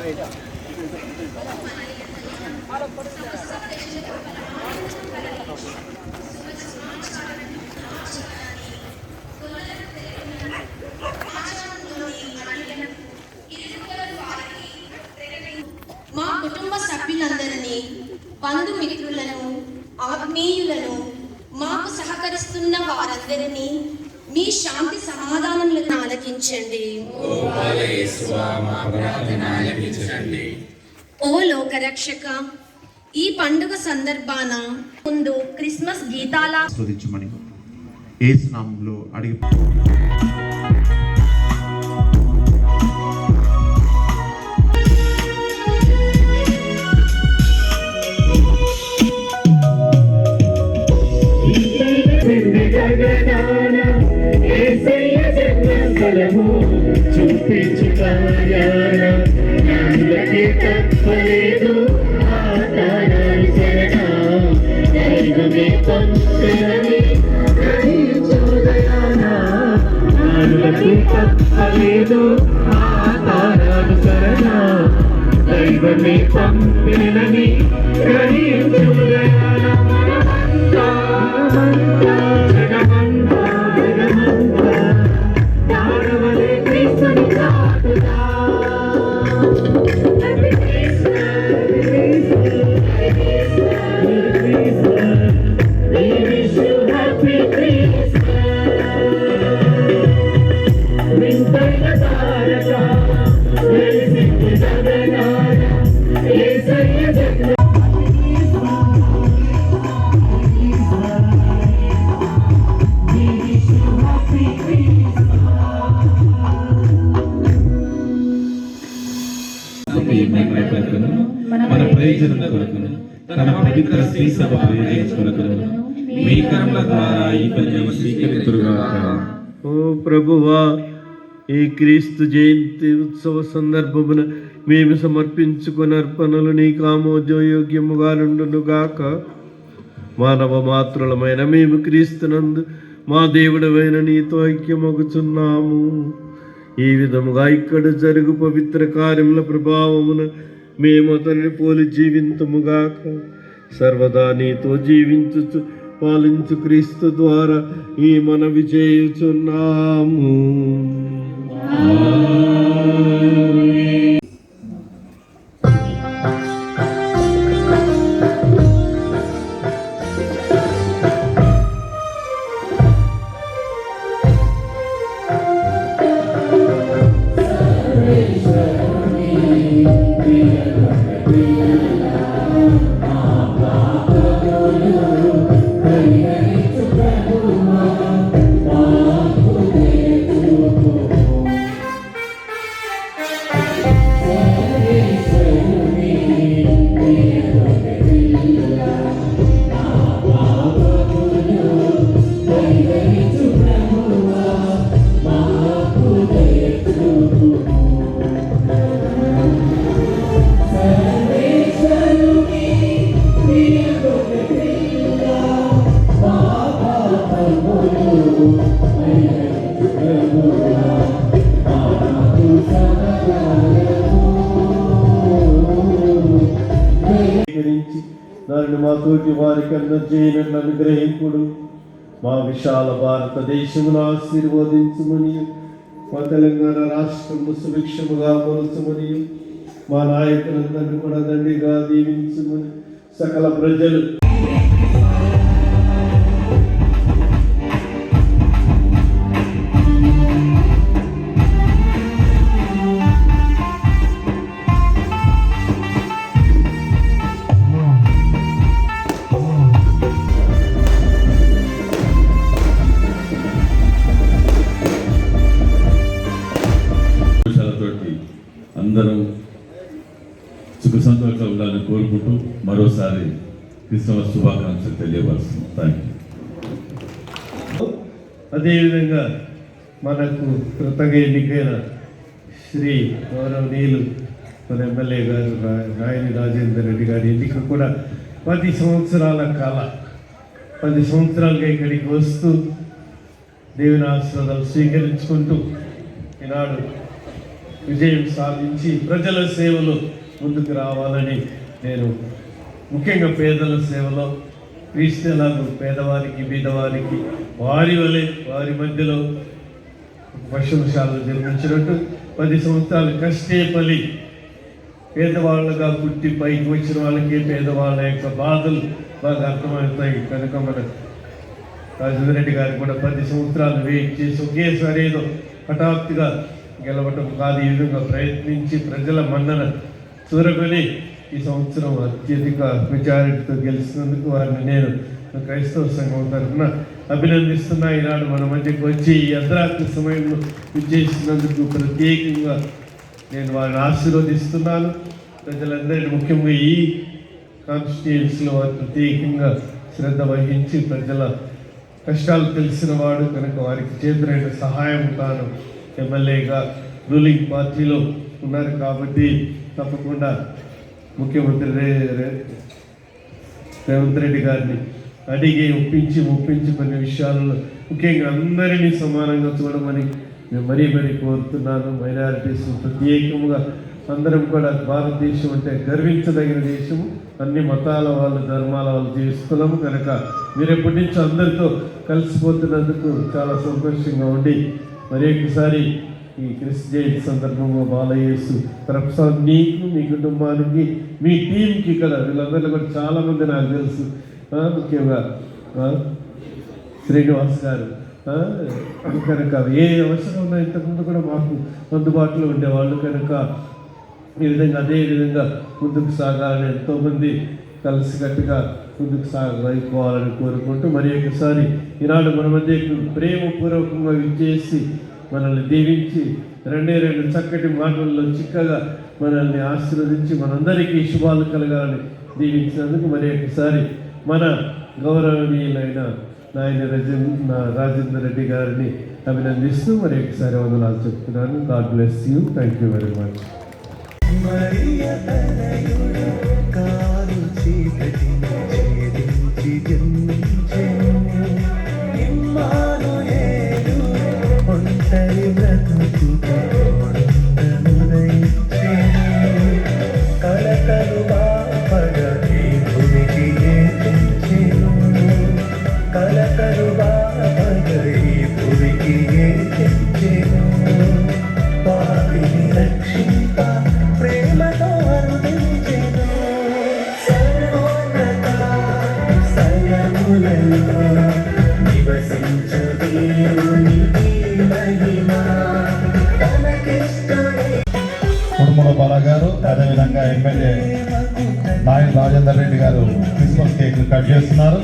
మా కుటుంబ సభ్యులందరినీ, బంధుమిత్రులను, ఆత్మీయులను, మాకు సహకరిస్తున్న వారందరినీ మీ శాంతి సమాధానములను ఆలకించండి. ఓ లోకరక్షక, ఈ పండుగ సందర్భాన ముందు క్రిస్మస్ గీతాల ఆస్వాదించమని యేసు నామములో అడిగి దైవమే పంపినని మన ప్రయోజనం కొరకును తన పవిత్ర శ్రీ సభ ప్రయోజనం కొరకును మీ కర్మల ద్వారా ఈ పని స్వీకరించుగాక. ఓ ప్రభువా, ఈ క్రీస్తు జయంతి ఉత్సవ సందర్భమున మేము సమర్పించుకున్న అర్పణలు నీకు ఆమోదయోగ్యముగా నుండునుగాక. మానవ మాత్రులమైన మేము క్రీస్తునందు మా దేవుడవైన నీతో ఐక్యమగుచున్నాము. ఈ విధముగా ఇక్కడ జరుగు పవిత్ర కార్యముల ప్రభావమున మేము అతనిని పోలి జీవింతుముగాక. సర్వదా నీతో జీవించు పాలించు క్రీస్తు ద్వారా ఈ మనవి చేయుచున్నాము. దానిని మా తోటి వారికి అందజేయనట్లు అనుగ్రహింపుడు. మా విశాల భారతదేశమును ఆశీర్వదించుమని, మా తెలంగాణ రాష్ట్రము సుభిక్షముగా మలుచుమని, మా నాయకులందరినీ కూడా దండిగా దీవించుమని సకల ప్రజలు అందరూ సుఖ సంతోషంగా ఉండాలని కోరుకుంటూ మరోసారి క్రిస్మస్ శుభాకాంక్షలు తెలియవలసింది. Thank you. అదేవిధంగా మనకు కృతజ్ఞ ఎన్నికైన శ్రీ గౌరవనీయులు మన ఎమ్మెల్యే గారు రాయని రాజేందర్ రెడ్డి గారి ఎన్నిక కూడా 10 సంవత్సరాలుగా ఇక్కడికి వస్తూ దేవుని ఆశీర్వాదాలు స్వీకరించుకుంటూ ఈనాడు విజయం సాధించి ప్రజల సేవలో ముందుకు రావాలని నేను ముఖ్యంగా పేదల సేవలో క్రీస్తులాగు పేదవారికి బీదవారికి వారి వలె వారి మధ్యలో పశుశాలలో జన్మించినట్టు 10 సంవత్సరాలు కష్టే పలి పేదవాళ్ళగా పుట్టి పైకి వచ్చిన వాళ్ళకి పేదవాళ్ళ యొక్క బాధలు బాగా అర్థమవుతాయి. కనుక మన రాజేంద్ర రెడ్డి గారు కూడా 10 సంవత్సరాలు వెయిట్ చేసి ఒకేసారి ఏదో హఠాత్తుగా గెలవటం కాదు, ఈ విధంగా ప్రయత్నించి ప్రజల మన్నన చూరకొని ఈ సంవత్సరం అత్యధిక మెజారిటీతో గెలిచినందుకు వారిని నేను క్రైస్తవ సంఘం తరఫున అభినందిస్తున్నా. ఈనాడు మన మధ్యకు వచ్చి ఈ అర్ధరాత్రి సమయంలో విజయిస్తున్నందుకు ప్రత్యేకంగా నేను వారిని ఆశీర్వదిస్తున్నాను. ప్రజలందరినీ ముఖ్యంగా ఈ కాన్స్టిట్యుయెన్సీలో వారు ప్రత్యేకంగా శ్రద్ధ వహించి ప్రజల కష్టాలు తెలిసిన వాడు కనుక వారికి చేతులైన సహాయం తాను ఎమ్మెల్యేగా రూలింగ్ పార్టీలో ఉన్నారు కాబట్టి తప్పకుండా ముఖ్యమంత్రి రేవంత్ రెడ్డి గారిని అడిగి ఒప్పించి కొన్ని విషయాలలో ముఖ్యంగా అందరినీ సమానంగా చూడమని నేను మరీ కోరుతున్నాను. మైనారిటీస్ ప్రత్యేకంగా అందరం కూడా భారతదేశం అంటే గర్వించదగిన దేశము, అన్ని మతాల వాళ్ళు ధర్మాల వాళ్ళు జీవిస్తున్నాము కనుక మీరు ఎప్పటి నుంచో అందరితో కలిసిపోతున్నందుకు చాలా సంతోషంగా ఉండి మరి ఒకసారి ఈ క్రిస్ జయంతి సందర్భంగా బాలయేసు ప్రసాద్ నీకు మీ కుటుంబానికి మీ టీంకి ఇక్కడ వీళ్ళందరిలో కూడా చాలామంది నాకు తెలుసు, ముఖ్యంగా శ్రీనివాస్ గారు కనుక ఏ అవసరం ఉన్నా ఇంతకుముందు కూడా మాకు అందుబాటులో ఉండేవాళ్ళు కనుక ఈ విధంగా అదే విధంగా ముందుకు సాగాలని ఎంతోమంది కలిసికట్టుగా ముందుకు సాగిపోవాలని కోరుకుంటూ మరి ఒకసారి ఈనాడు మన మధ్య ప్రేమపూర్వకంగా విచ్చేసి మనల్ని దీవించి రెండే చక్కటి మాటల్లో చిక్కగా మనల్ని ఆశీర్వదించి మనందరికీ శుభాలు కలగాలని దీవించినందుకు మరి ఒకసారి మన గౌరవనీయులైన రాజేంద్ర రెడ్డి గారిని అభినందిస్తూ మరి ఒకసారి వందనాలు చెప్తున్నాను. God bless you. Thank you very much. Kudumula Bala గారు అదేవిధంగా ఎమ్మెల్యే నాయని రాజేందర్ రెడ్డి గారు క్రిస్మస్ కేక్ కట్ చేస్తున్నారు.